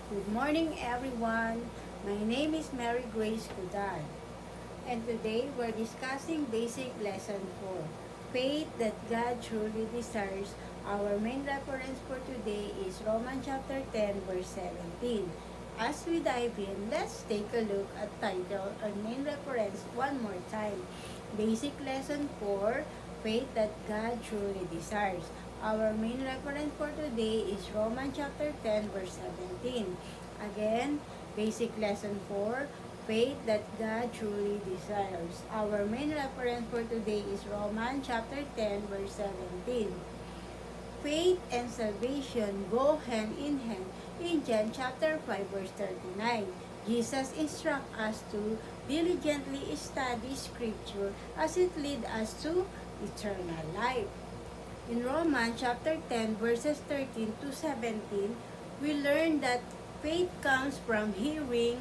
Good morning, everyone. My name is Mary Grace Cudal, and today we're discussing basic lesson 4, faith that God truly desires. Our main reference for today is Romans chapter 10, verse 17. As we dive in, let's take a look at title and main reference one more time. Basic lesson 4, faith that God truly desires. Our main reference for today is Romans chapter 10, verse 17. Again, basic lesson 4, faith that God truly desires. Our main reference for today is Romans chapter 10, verse 17. Faith and salvation go hand in hand in John chapter 5, verse 39. Jesus instructs us to diligently study Scripture as it leads us to eternal life. In Romans chapter 10, verses 13 to 17, we learn that faith comes from hearing,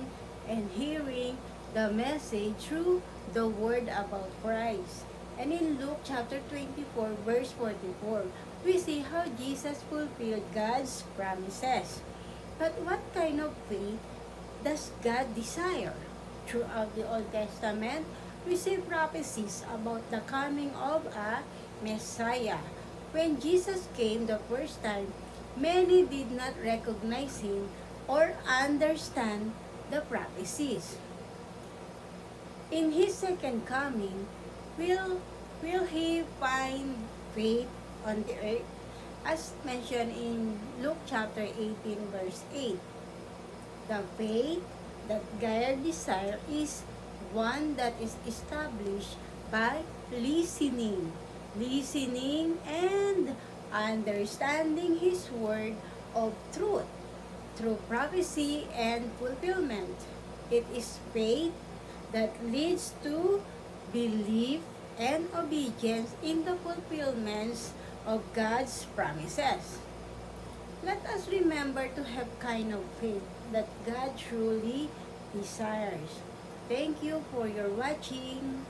and hearing the message through the word about Christ. And in Luke chapter 24, verse 44, we see how Jesus fulfilled God's promises. But what kind of faith does God desire? Throughout the Old Testament, we see prophecies about the coming of a Messiah. When Jesus came the first time, many did not recognize him or understand the prophecies. In his second coming, will he find faith on the earth? As mentioned in Luke chapter 18, verse 8. The faith that God desires is one that is established by listening and understanding His word of truth through prophecy and fulfillment. It is faith that leads to belief and obedience in the fulfillments of God's promises. Let us remember to have kind of faith that God truly desires. Thank you for your watching.